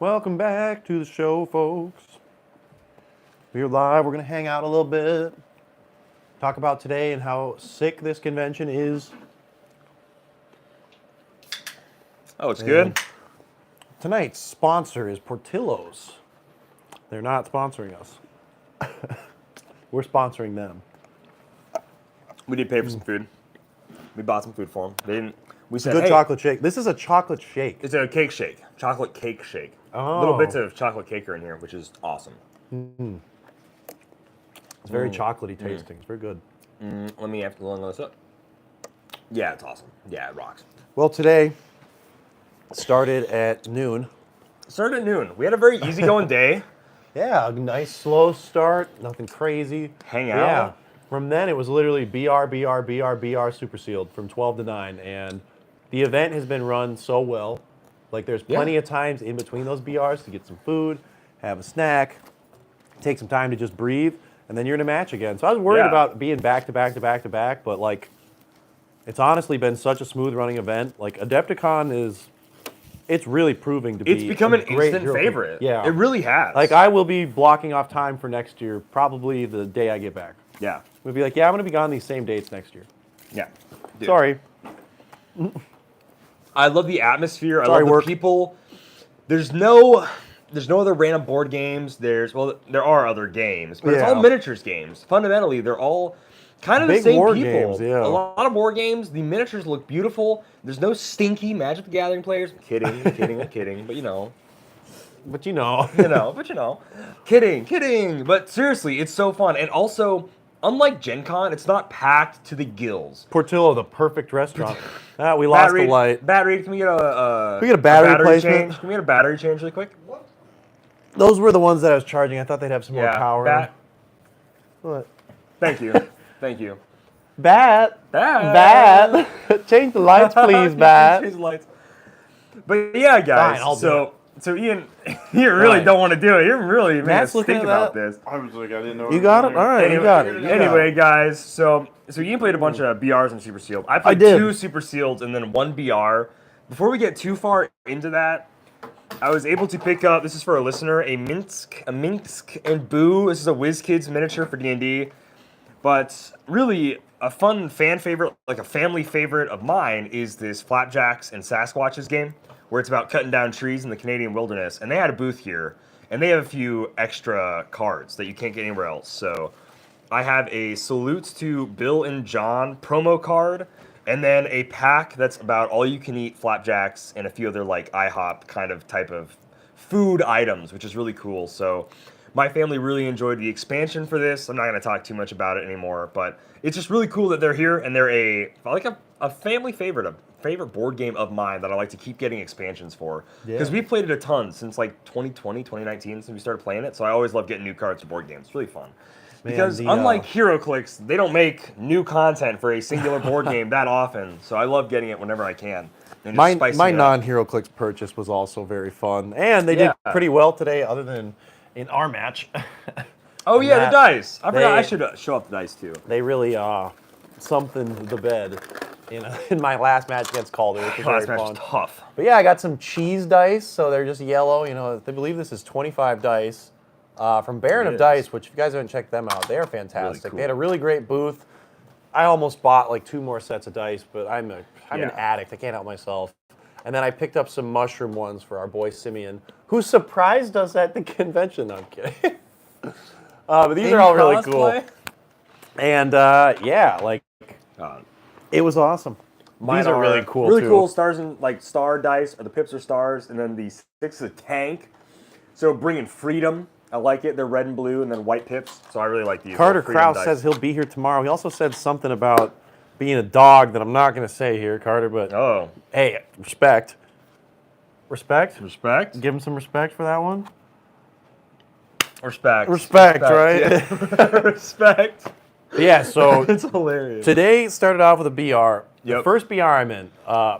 Welcome back to the show, folks. We're live. We're going to hang out a little bit. Talk about today and how sick this convention is. Oh, it's good. Tonight's sponsor is Portillo's. They're not sponsoring us. We're sponsoring them. We did pay for some food. We bought some food for them. They didn't. We said, Good hey, chocolate shake. This is a chocolate shake. it's a cake shake, chocolate cake shake. Oh. Little bits of chocolate cake are in here, which is awesome. It's very chocolatey tasting. It's very good. Let me have to look this up. Yeah, it's awesome. Yeah, it rocks. Well, today started at noon. Started at noon. We had a very easygoing day. Yeah, a nice slow start. Nothing crazy. Hang out. Yeah. From then, it was literally BR super sealed from 12 to 9. And the event has been run so well. Like, there's plenty of times in between those BRs to get some food, have a snack, take some time to just breathe, and then you're in a match again. So I was worried about being back to back to back to back, but, like, it's honestly been such a smooth running event. Like, Adepticon is, it's really proving to be It's become an great instant hero favorite. Yeah. It really has. Like, I will be blocking off time for next year, probably the day I get back. Yeah. We'll be like, yeah, I'm going to be gone these same dates next year. Yeah. Dude. Sorry. I love the atmosphere. Sorry, I love work. the people. There's no other random board games. There are other games, but it's all miniatures games. Fundamentally, they're all kind of Big the same war people. games, yeah. A lot of war games. The miniatures look beautiful. There's no stinky Magic the Gathering players. Kidding, kidding. But you know. But you know. Kidding. But seriously, it's so fun. And also, unlike Gen Con, it's not packed to the gills. Portillo, the perfect restaurant. We lost the light. Battery, can we get a battery replacement? change? Can we get a battery change really quick? Those were the ones that I was charging. I thought they'd have some more power. Bat. What? Thank you. Thank you. Bat. Change the lights, please, Bat. Change the lights. But yeah, guys. Fine, I'll do it. So Ian, you really don't want to do it. You're really making Matt's us looking think at about that. this. I was like, I didn't know. You got it? All right, you got it. Anyway, guys, so Ian played a bunch of BRs and Super Sealed. I played 2 Super Sealed and then 1 BR. Before we get too far into that, I was able to pick up, this is for a listener, a Minsk and Boo. This is a WizKids miniature for D&D. But really, a fun fan favorite, like a family favorite of mine, is this Flapjacks and Sasquatches game, where it's about cutting down trees in the Canadian wilderness. And they had a booth here, and they have a few extra cards that you can't get anywhere else. So I have a Salutes to Bill and John promo card, and then a pack that's about all-you-can-eat flapjacks and a few other, like, IHOP kind of type of food items, which is really cool. So my family really enjoyed the expansion for this. I'm not going to talk too much about it anymore, but it's just really cool that they're here, and they're a family favorite, a favorite board game of mine that I like to keep getting expansions for. Because we've played it a ton since like 2020, 2019, since we started playing it, so I always love getting new cards for board games. It's really fun. Because unlike Heroclix, they don't make new content for a singular board game that often, so I love getting it whenever I can. My non-Heroclix purchase was also very fun, and they did pretty well today, other than in our match. Oh yeah, the dice. I forgot I should show up the dice too. They really something the bed in my last match against Calder, which was very fun. Last match was tough. But yeah, I got some cheese dice, so they're just yellow. You know, they believe this is 25 dice from Baron of Dice, which if you guys haven't checked them out, they are fantastic. Really cool. They had a really great booth. I almost bought like 2 more sets of dice, but I'm an addict. I can't help myself. And then I picked up some mushroom ones for our boy Simeon, who surprised us at the convention. No, I'm kidding. But these are all really cool. And it was awesome. These are really cool too. Really cool stars and like star dice, or the pips are stars, and then the 6 is a tank. So bringing freedom. I like it. They're red and blue, and then white pips. So I really like these. Carter Krause says he'll be here tomorrow. He also said something about being a dog that I'm not going to say here, Carter. But hey, respect. Respect. Give him some respect for that one. Respect, right? Yeah. Respect. Yeah, so it's hilarious. Today started off with a BR. The first BR I'm in,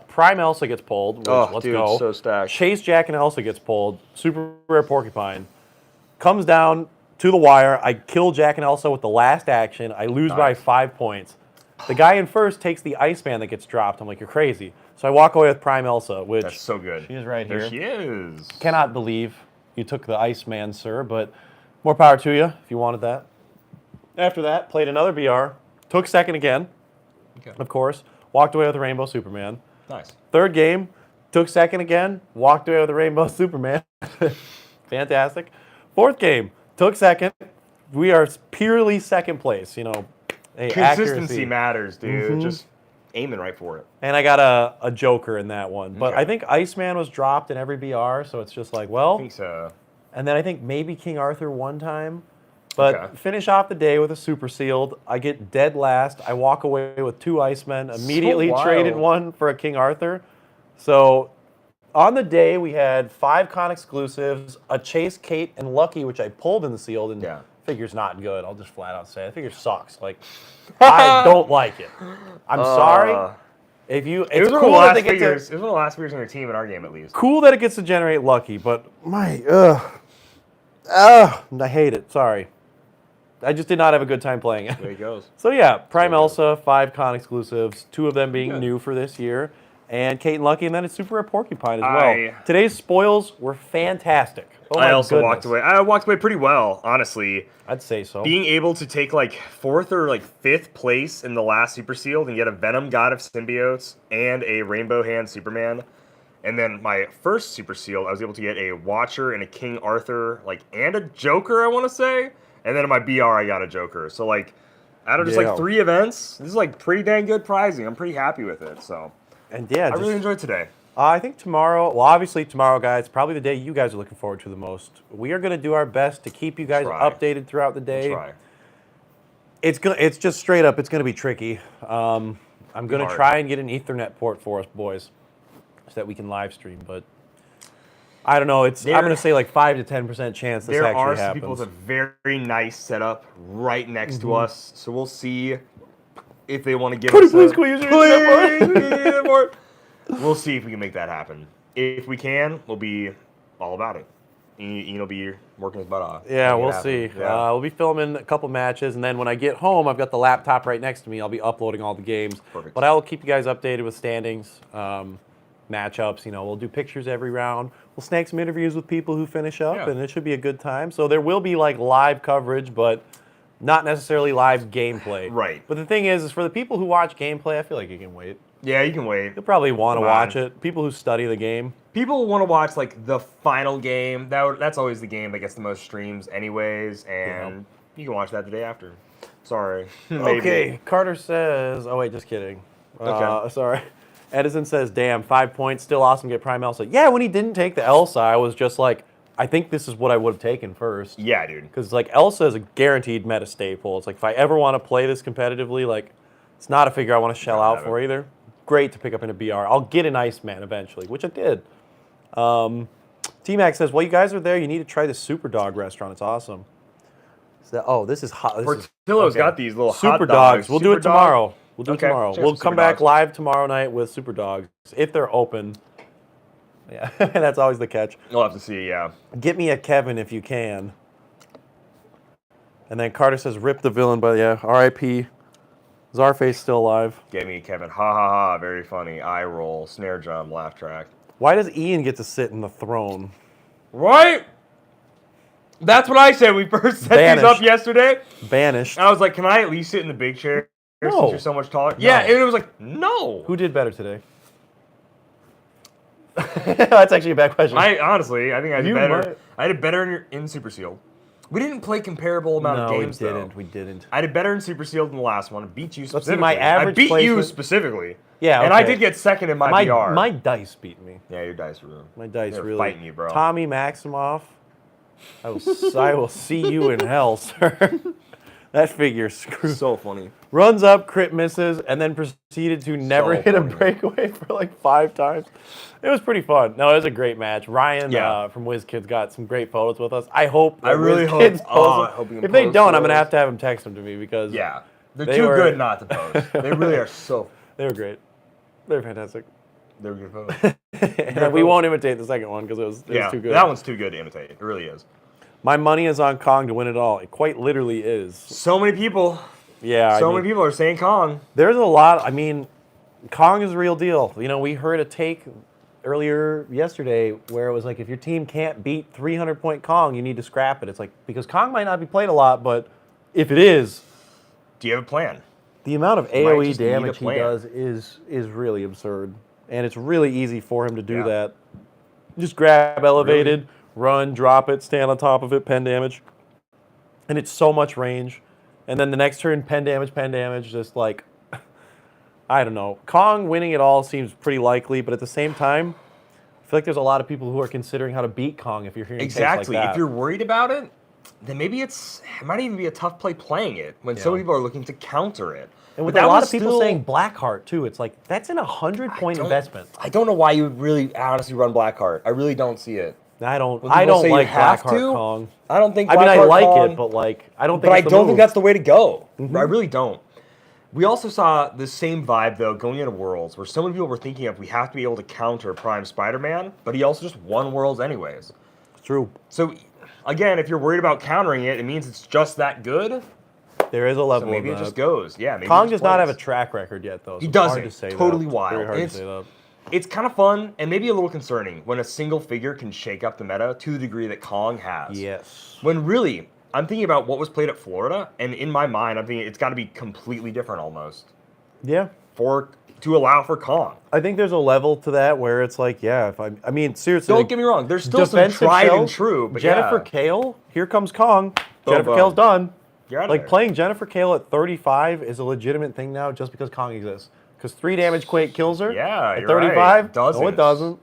Prime Elsa gets pulled. Let's go. So stacked. Chase Jack and Elsa gets pulled. Super Rare Porcupine. Comes down to the wire. I kill Jack and Elsa with the last action. I lose by 5 points. The guy in first takes the Iceman that gets dropped. I'm like, you're crazy. So I walk away with Prime Elsa, which That's so good. she is right here. There she is. Cannot believe you took the Iceman, sir, but more power to you if you wanted that. After that, played another BR, took second again, of course, walked away with the Rainbow Superman. Nice. Third game, took second again, walked away with the Rainbow Superman. Fantastic. Fourth game, took second. We are purely second place, you know. Consistency accuracy matters, dude. Just aiming right for it. And I got a Joker in that one. But Okay. I think Iceman was dropped in every BR, so it's just like, well. I think so. And then I think maybe King Arthur one time. But Okay. finish off the day with a super sealed. I get dead last. I walk away with 2 Icemen. Immediately wild. traded one for a King Arthur. So on the day, we had 5 con exclusives, a Chase, Kate, and Lucky, which I pulled in the sealed. And figure's not good. I'll just flat out say it. Figure sucks. Like, I don't like it. I'm sorry. If you, It was it's one cool of the that last they get figures. to, It was one of the last figures on their team in our game, at least. cool that it gets to generate Lucky, but my, I hate it. Sorry. I just did not have a good time playing it. There he goes. So yeah, Prime Elsa, 5 con exclusives, 2 of them being new for this year, and Kate and Lucky, and then it's Super Rare Porcupine as well. Today's spoils were fantastic. Oh my I also goodness. walked away. I walked away pretty well, honestly. I'd say so. Being able to take like 4th or like 5th place in the last Super Sealed and get a Venom God of Symbiotes and a Rainbow Hand Superman. And then my first Super Sealed, I was able to get a Watcher and a King Arthur, like, and a Joker, I want to say. And then in my BR, I got a Joker. So, like, out of just, like, 3 events, this is, like, pretty dang good prizing. I'm pretty happy with it, so. And, yeah. I really enjoyed today. I think tomorrow, well, obviously tomorrow, guys, probably the day you guys are looking forward to the most. We are going to do our best to keep you guys updated throughout the day. It's just straight up, it's going to be tricky. I'm going to try and get an Ethernet port for us, boys, so that we can live stream, but I don't know. I'm going to say like 5 to 10% chance this actually happens. There are some people with a very nice setup right next to us, so we'll see if they want to give us please use your Ethernet port. We'll see if we can make that happen. If we can, we'll be all about it. Ian will be working his butt off. Yeah, we'll see. Yeah. We'll be filming a couple matches, and then when I get home, I've got the laptop right next to me. I'll be uploading all the games. Perfect. But I will keep you guys updated with standings, matchups. You know, we'll do pictures every round. We'll snag some interviews with people who finish up, and it should be a good time. So there will be like live coverage, but not necessarily live gameplay. Right. But the thing is for the people who watch gameplay, I feel like you can wait. Yeah, you can wait. You'll probably want to watch it. People who study the game. People want to watch like the final game. That's always the game that gets the most streams, anyways, and you can watch that the day after. Sorry. Okay. Carter says. Oh wait, just kidding. Okay. Sorry. Edison says, "Damn, 5 points, still awesome. Get Prime Elsa." Yeah, when he didn't take the Elsa, I was just like, I think this is what I would have taken first. Yeah, dude. Because like Elsa is a guaranteed meta staple. It's like if I ever want to play this competitively, like it's not a figure I want to shell out for either. Great to pick up in a BR. I'll get an Iceman eventually, which I did. T-Mac says, while you guys are there, you need to try the Super Dog restaurant. It's awesome. So, this is hot. Portillo's got these little Super hot dogs. We'll do it tomorrow. We'll do it tomorrow. Check We'll some come Super back Dogs. live tomorrow night with Super Dogs if they're open. Yeah, that's always the catch. We'll have to see, yeah. Get me a Kevin if you can. And then Carter says, rip the villain, but yeah, R.I.P. Zarface still alive. Get me, Kevin. Ha ha ha. Very funny. Eye roll. Snare drum. Laugh track. Why does Ian get to sit in the throne? Right? That's what I said. We first set these up yesterday. Banished. I was like, can I at least sit in the big chair since you're so much taller? Yeah, and it was like, no. Who did better today? That's actually a bad question. Honestly, I think I did better. I did better in Super Sealed. We didn't play comparable amount of games, though. We didn't. I did better in Super Sealed than the last one. I beat you specifically. Let's see, my average I beat you placement- specifically. Yeah, and I did get second in my BR. My dice beat me. Yeah, your dice were. My dice They were really fighting you, bro. Tommy Maximoff. I will see you in hell, sir. That figure screwed. So funny. Runs up, crit misses, and then proceeded to never hit a breakaway for like 5 times. It was pretty fun. No, it was a great match. Ryan from WizKids got some great photos with us. I hope. I really hope. I hope if they don't, I'm gonna have to have them text them to me because they're too good not to post. They really are so. They were great. They were fantastic. They were good photos. And we won't imitate the second one because it was too good. That one's too good to imitate. It really is. My money is on Kong to win it all. It quite literally is. So many people. Yeah. So many people are saying Kong. There's a lot. I mean, Kong is the real deal. You know, we heard a take earlier yesterday where it was like, if your team can't beat 300-point Kong, you need to scrap it. It's like, because Kong might not be played a lot, but if it is, do you have a plan? the amount of You might AoE just need a damage he plan. does is really absurd. And it's really easy for him to do Yeah. that. Just grab elevated, run, drop it, stand on top of it, pen damage. And it's so much range. And then the next turn, pen damage, just like, I don't know. Kong winning it all seems pretty likely, but at the same time, I feel like there's a lot of people who are considering how to beat Kong if you're hearing takes Exactly. like that. If you're worried about it, then maybe it might even be a tough play playing it when so many people are looking to counter it. And with But a that lot was of people still- saying Blackheart too, it's like, that's an 100-point investment. I don't know why you would really honestly run Blackheart. I really don't see it. I don't When people say you like have Blackheart to, Kong. I don't think I mean, I Blackheart like Kong, it, but like, I don't think but I it's the don't move. think that's the way to go. I really don't. We also saw the same vibe, though, going into Worlds, where so many people were thinking of we have to be able to counter Prime Spider-Man, but he also just won Worlds anyways. It's true. So, again, if you're worried about countering it, it means it's just that good. There is a level So maybe of it that. just goes. Yeah, maybe it Kong just does not have a plays. track record yet, though. So He it's hard doesn't. to say Totally that. wild. Very hard And to say that. It's kind of fun and maybe a little concerning when a single figure can shake up the meta to the degree that Kong has. Yes. When really, I'm thinking about what was played at Florida, and in my mind, I'm thinking it's got to be completely different almost Yeah. to allow for Kong. I think there's a level to that where it's like, yeah, I mean, seriously. Don't like, get me wrong, there's still some defensive tried and shells, true, but Jennifer yeah. Kale, here comes Kong. Boom, Jennifer boom. Kale's done. You're out of Like, there. playing Jennifer Kale at 35 is a legitimate thing now just because Kong exists. Because 3 damage Quake kills her Yeah, at you're 35. right. It doesn't. No, it doesn't.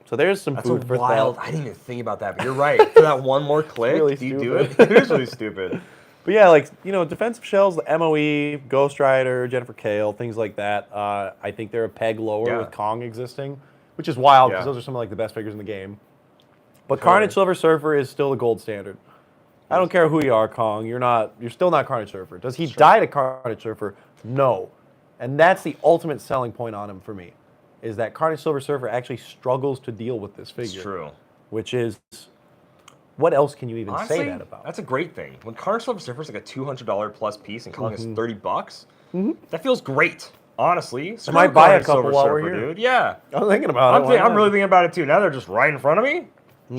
So there's some That's food a for wild. thought. I didn't even think about that, but you're right. For that one more click, really do you do it? stupid. It is really stupid. But yeah, like, you know, defensive shells, the MOE, Ghost Rider, Jennifer Kale, things like that. I think they're a peg lower Yeah. with Kong existing, which is wild because Yeah. those are some of like the best figures in the game. But Carnage Silver Surfer is still the gold standard. I don't care who you are, Kong. You're still not Carnage Surfer. Does he die to Carnage Surfer? No. And that's the ultimate selling point on him for me, is that Carnage Silver Surfer actually struggles to deal with this figure. It's true. Which is, what else can you even Honestly, say that about? that's a great thing. When Carnage Silver Surfer is like a $200 plus piece and Kong is $30, that feels great. Honestly, I might buy a couple Silver while we're Surfer, here. dude. Yeah, I'm thinking about it. I'm really thinking about it too. Now they're just right in front of me.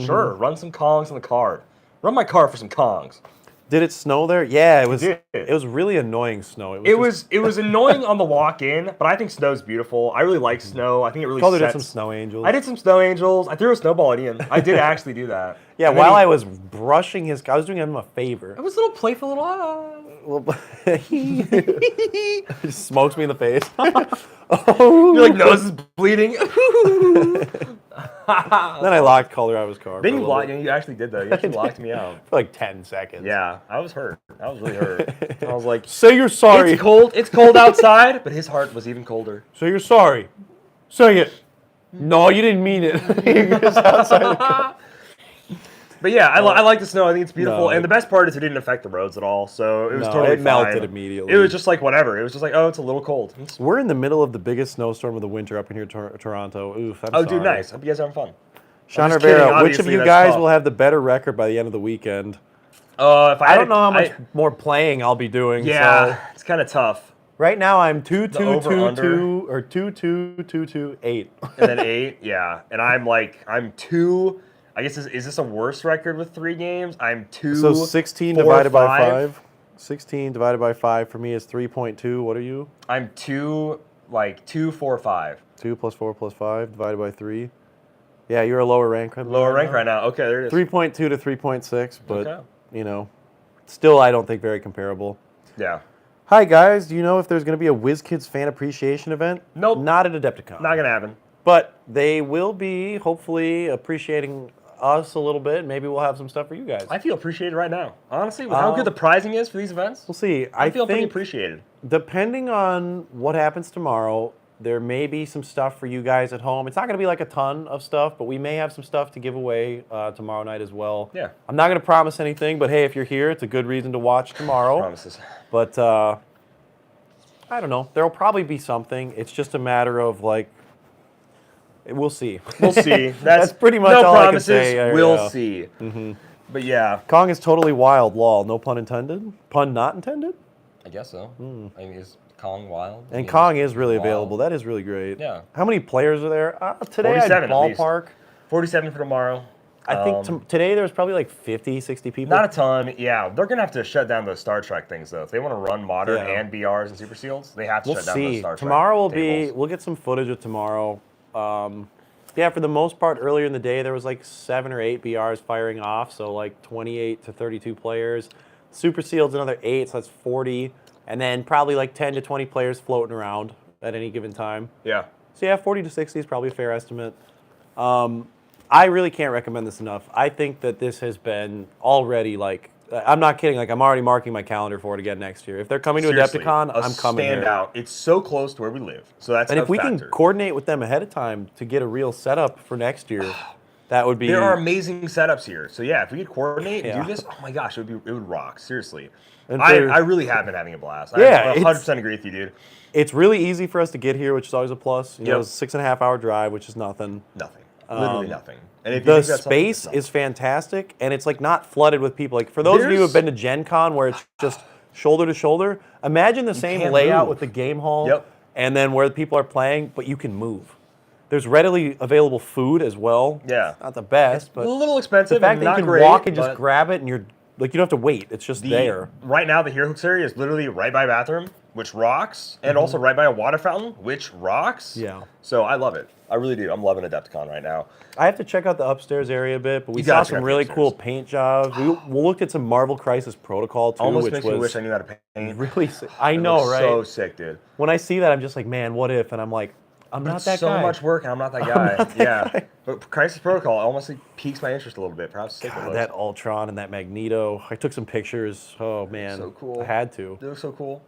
Sure, run some Kongs on the card. Run my card for some Kongs. Did it snow there? Yeah, it was. did. It was really annoying snow. It was annoying on the walk in, but I think snow's beautiful. I really like snow. I think it really Calder did sets. some snow angels. I did some snow angels. I threw a snowball at Ian. I did actually do that. Yeah, And then while he- I was brushing his, I was doing him a favor. It was a little playful, little. He just smokes me in the face. You're like nose is bleeding. Then I locked Calder out of his car. Then for a you little locked. bit. You actually did that. You actually locked me out. For like 10 seconds. Yeah, I was hurt. I was really hurt. I was like, Say you're sorry. it's cold. It's cold outside, but his heart was even colder. Say you're sorry. Say it. No, you didn't mean it. He goes outside the car. But yeah, I like the snow. I think it's beautiful. No. And the best part is it didn't affect the roads at all. So it was No, totally it melted fine. immediately. It was just like whatever. It was just like, oh, it's a little cold. We're in the middle of the biggest snowstorm of the winter up in here, Toronto. Oof, I'm Oh, sorry. dude, nice. Hope you guys are having fun. Sean I'm just kidding, Rivera, which of obviously, you that's guys tough. will have the better record by the end of the weekend? If I don't know how much more playing I'll be doing. Yeah, So it's kind of tough. right now I'm 2-2-2-2 over-under. or 2-2-2-2-8. And then 8, yeah. And I'm 2. I guess is this a worse record with 3 games? I'm 2. So 16 4, divided by 5. 5. 16 divided by 5 for me is 3.2. What are you? I'm 2, 4, 5. 2 plus 4 plus 5 divided by 3. Yeah, you're a lower rank. Lower rank right now. Okay, there it is. 3.2 to 3.6, but Okay. you know, still I don't think very comparable. Yeah. Hi guys, do you know if there's going to be a WizKids fan appreciation event? Nope. Not at Adepticon. Not gonna happen. But they will be hopefully appreciating us a little bit. Maybe we'll have some stuff for you guys. I feel appreciated right now. Honestly, with how good the prizing is for these events, We'll see. I feel pretty think appreciated. depending on what happens tomorrow, there may be some stuff for you guys at home. It's not going to be like a ton of stuff, but we may have some stuff to give away tomorrow night as well. Yeah. I'm not going to promise anything, but hey, if you're here, it's a good reason to watch tomorrow. Promises. But I don't know. There will probably be something. It's just a matter of like, we'll see. We'll see. That's pretty much no all I can promises. say. We'll see. But yeah, Kong is totally wild, lol. No pun intended. Pun not intended? I guess so. I mean, it's Kong Wild. And Kong is really available. That is really great. Yeah. How many players are there? Today I 47 at least. ballpark. 47 for tomorrow. I think today there was probably like 50, 60 people. Not a ton. Yeah, they're gonna have to shut down those Star Trek things though. If they want to run modern Yeah. and BRs and Super Seals, they have to We'll shut down those see. Star Trek. Tomorrow will tables. we'll get some footage of tomorrow. Yeah, for the most part, earlier in the day, there was like 7 or 8 BRs firing off, so like 28 to 32 players. Super Sealed's another 8, so that's 40. And then probably like 10 to 20 players floating around at any given time. Yeah. So yeah, 40 to 60 is probably a fair estimate. I really can't recommend this enough. I think that this has been already like, I'm not kidding, like I'm already marking my calendar for it again next year. If they're coming to Seriously, Adepticon, I'm coming here. Standout. It's so close to where we live, so that's And a if we factor. can coordinate with them ahead of time to get a real setup for next year, that would be. There are amazing setups here. So yeah, if we could coordinate and Yeah. do this, oh my gosh, it would rock. Seriously. And I really have been having a blast. Yeah, I 100% agree with you, dude. It's really easy for us to get here, which is always a plus. You know, Yep. it's a 6.5 hour drive, which is nothing. Nothing. Literally nothing. And if you The think that's something, space it's is fantastic, and it's like not flooded with people. Like for those of you who have been to Gen Con where it's just shoulder to shoulder, imagine the same can't layout move. with the game hall Yep. and then where the people are playing, but you can move. There's readily available food as well. Yeah. Not the best, but a little expensive the fact and that not you can great, walk and just but grab it and you're like you don't have to wait. It's just there. Right now, the Heroclix area is literally right by a bathroom, which rocks, and also right by a water fountain, which rocks. Yeah. So I love it. I really do. I'm loving Adepticon right now. I have to check out the upstairs area a bit, but we You saw gotta check some out the really upstairs. cool paint jobs. We looked at some Marvel Crisis Protocol too, Almost which makes was me wish I knew how to paint. really sick. I It know, looks right? So sick, dude. When I see that, I'm just like, man, what if? And I'm like, I'm not It's that so guy. much work, and I'm not that guy. But Crisis Protocol almost like piques my interest a little bit. Perhaps sick it God, looks. that Ultron and that Magneto. I took some pictures. Oh man, so cool. I had to. They look so cool.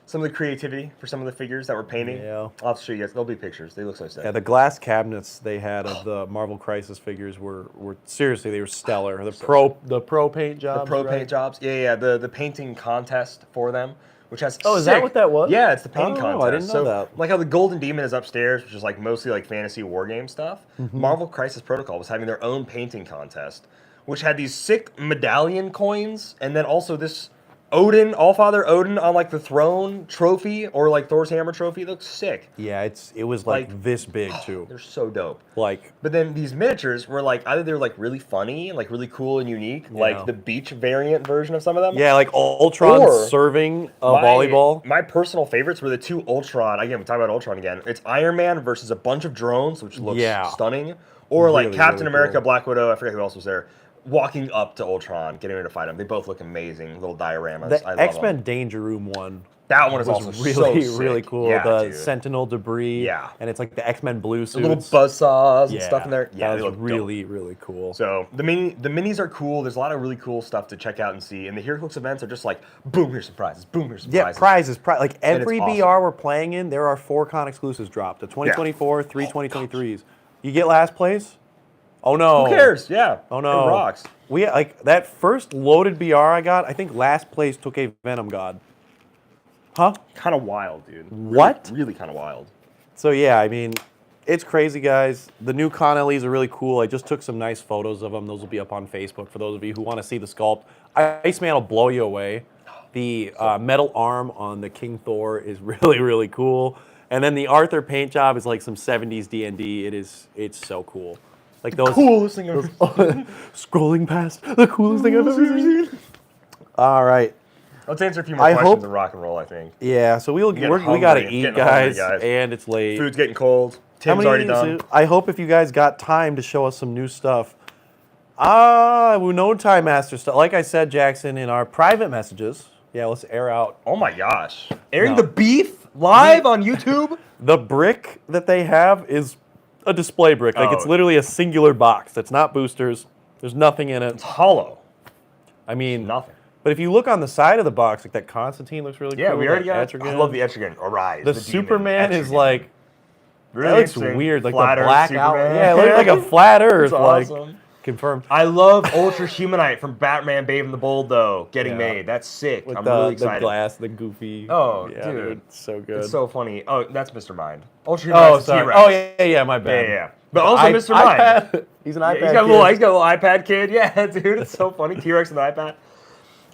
Some of the creativity for some of the figures that we're painting. Yeah. I'll have to show you guys. There'll be pictures. They look so sick. Yeah, the glass cabinets they had of the Marvel Crisis figures were seriously, they were stellar. The pro paint jobs. Pro right? paint jobs. Yeah. The painting contest for them, which has Oh, is that what that was? Yeah, it's the paint Oh, contest. I didn't know so, that. Like how the Golden Demon is upstairs, which is like mostly like fantasy war game stuff. Mm-hmm. Marvel Crisis Protocol was having their own painting contest, which had these sick medallion coins, and then also this Odin, Allfather Odin on like the throne trophy or like Thor's hammer trophy. It looks sick. Yeah, it was like this big too. They're so dope. Like But then these miniatures were like either they're like really funny and like really cool and unique, like the beach variant version of some of them. yeah, like Ultron Or serving a volleyball. My personal favorites were the two Ultron. Again, we talk about Ultron again. It's Iron Man versus a bunch of drones, which looks stunning. Or like Really, Captain really America, cool. Black Widow. I forget who else was there. Walking up to Ultron, getting ready to fight him. They both look amazing. Little dioramas. The I love X-Men them. Danger Room one. That one is was also really, so sick. really cool. Yeah, the dude. Sentinel debris. Yeah. And it's like the X-Men blue suits. The little buzzsaws and stuff in there. Yeah, that they was look really, dope. really cool. So the minis are cool. There's a lot of really cool stuff to check out and see. And the Heroclix events are just like, boom, here's some prizes. Boom, here's some prizes. Like And every it's BR awesome. we're playing in, there are 4 con exclusives dropped. The 2024, 3 2023s. You get last place? Oh no. Who cares? Yeah. Oh no. It rocks. We like that first loaded BR I got, I think last place took a Venom God. Huh? Kind of wild, dude. What? Really kind of wild. So yeah, I mean, it's crazy, guys. The new Con LEs are really cool. I just took some nice photos of them. Those will be up on Facebook for those of you who want to see the sculpt. Iceman will blow you away. The metal arm on the King Thor is really, really cool. And then the Arthur paint job is like some 70s D&D. It's so cool. Like those Coolest thing ever. scrolling past the coolest thing I've ever seen. All right. Let's answer a few more questions and rock and roll, I think. Yeah, so we hungry, gotta eat, getting guys, hungry, guys. and it's late. Food's getting cold. Tim's already done. I hope if you guys got time to show us some new stuff. We know Time Master stuff. Like I said, Jackson, in our private messages. Yeah, let's air out Oh my gosh. Airing No. the beef live on YouTube? the brick that they have is a display brick. Like it's Oh. literally a singular box. That's not boosters. There's nothing in it. It's hollow. I mean, Nothing. But if you look on the side of the box, like that Constantine looks really Yeah, cool. we already that got. Etrigan. I love the Etrigan. Arise. The demon, Superman is Etrigan. like really that looks interesting. weird, like Flat the Earth black out. Superman. Yeah, it looks like a flat Earth. That's like awesome. confirmed. I love Ultra Humanite from Batman Babe and the Bold, though, getting Yeah. made. That's sick. With I'm the, really the excited. glass, the goofy. Oh, yeah, dude. so good. It's so funny. Oh, that's Mr. Mind. Ultra Oh, Humanite's a sorry. T-Rex. Oh, yeah, my bad. Yeah. But also Mr. Mind. iPad. He's an iPad. He's got a little iPad kid. Yeah, dude, it's so funny. T-Rex and the iPad.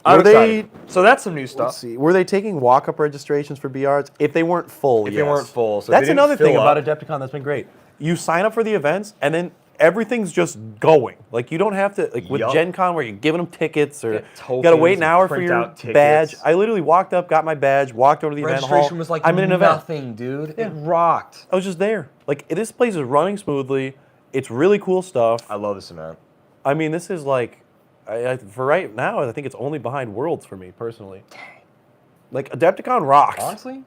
I'm excited. So that's some new Let's stuff. see. Were they taking walk-up registrations for BRs? If they weren't full, If yes. they weren't full, so that's they didn't another thing fill about up. Adepticon that's been great. You sign up for the events, and then everything's just going. Like you don't have to like with Yup. Gen Con where you're giving them tickets or Get you got to wait an tokens and hour for print your out tickets. badge. I literally walked up, got my badge, walked over to the event hall. Registration was like I'm in an event. nothing, dude. It rocked. I was just there. Like this place is running smoothly. It's really cool stuff. I love this event. I mean, this is like, for right now, I think it's only behind Worlds for me personally. Like Adepticon rocks. Honestly,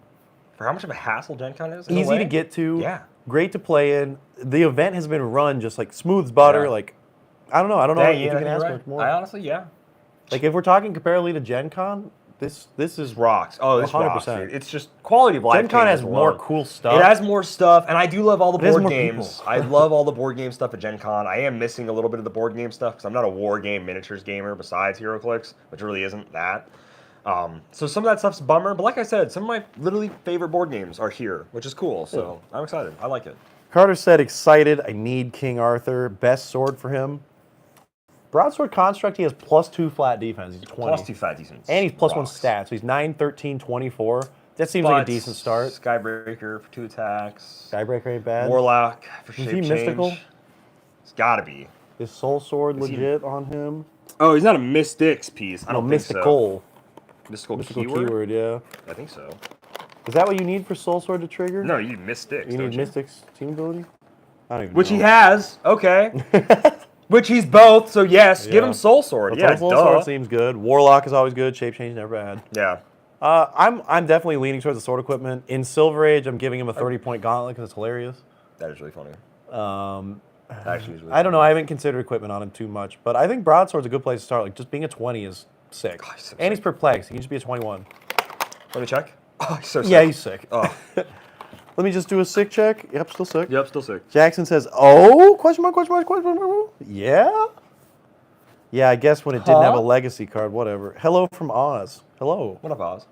for how much of a hassle Gen Con is, in a Easy way, to get to. Yeah. Great to play in. The event has been run just like smooth as butter. Yeah. Like, I don't know Dang, if yeah, you I can think ask you're much right. more. I honestly, yeah. Like if we're talking comparatively to Gen Con, this is Rocks. Oh, this 100%. rocks, dude. It's just quality of life. Gen Con games has more alone. cool stuff. It has more stuff, and I do love all the It has board more games. people. I love all the board game stuff at Gen Con. I am missing a little bit of the board game stuff because I'm not a war game miniatures gamer besides Heroclix, which really isn't that. So some of that stuff's a bummer, but like I said, some of my literally favorite board games are here, which is cool. So I'm excited. I like it. Carter said, excited. I need King Arthur. Best sword for him. Broadsword Construct, he has +2 flat defense. He's 20. Plus 2 fat decent. And he's +1 rocks. stat, so he's 9, 13, 24. That seems like a decent start. Skybreaker for 2 attacks. Skybreaker ain't bad. Warlock for Is shape he change. mystical? It's gotta be. Is Soul Sword Is he- legit on him? Oh, he's not a Mystics piece. I No, don't think so. mystical. Mystical Mystical keyword, yeah. I think so. Is that what you need for Soul Sword to trigger? No, you need Mystics. You don't need Mystic's team ability? I don't even Which know. he has. Okay. Which he's both. So yes, give Yeah. him Soul Sword. Yeah, Soul duh. Sword seems good. Warlock is always good. Shape Change, never bad. Yeah. I'm definitely leaning towards the sword equipment. In Silver Age, I'm giving him a 30-point gauntlet because it's hilarious. That is really funny. That actually is really I don't know. funny. I haven't considered equipment on him too much, but I think Broadsword's a good place to start. Like just being a 20 is sick. God, he's so And he's sick. perplexed. He can just be a 21. Let me check. Oh, he's so sick. Yeah, he's sick. Oh. Let me just do a sick check. Yep, still sick. Yep, still sick. Jackson says, "Oh, question mark, question mark, question mark." Yeah. Yeah, I guess when it didn't have a legacy card, whatever. Hello from Oz. Hello. What up, Oz?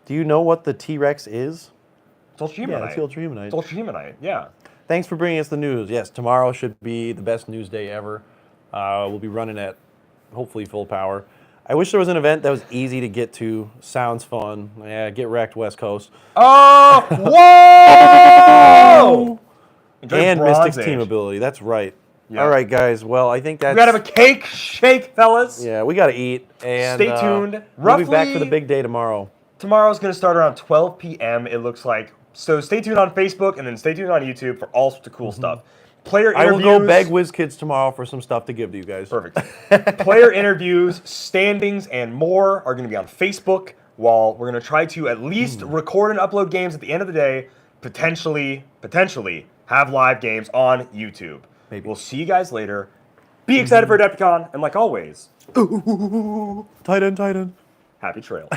Do you know what the T-Rex is? It's Ultra Yeah, Humanite. it's the Ultra Humanite. It's Ultra Humanite, yeah. Thanks for bringing us the news. Yes, tomorrow should be the best news day ever. We'll be running at hopefully full power. I wish there was an event that was easy to get to. Sounds fun. Yeah, get wrecked, West Coast. Oh! Whoa! And Bronze Mystic's Age. team ability. That's right. Yeah. All right, guys. Well, I think that's... We gotta have a cake shake, fellas. Yeah, we got to eat. And Stay tuned. We'll be back for Roughly- the big day tomorrow. Tomorrow's gonna start around 12 p.m. It looks like. So stay tuned on Facebook and then stay tuned on YouTube for all sorts of cool stuff. Player I will interviews. go beg WizKids tomorrow for some stuff to give to you guys. Perfect. Player interviews, standings, and more are going to be on Facebook. While we're going to try to at least record and upload games at the end of the day, potentially have live games on YouTube. Maybe. We'll see you guys later. Be excited for Adepticon, and like always, Titan. happy trail.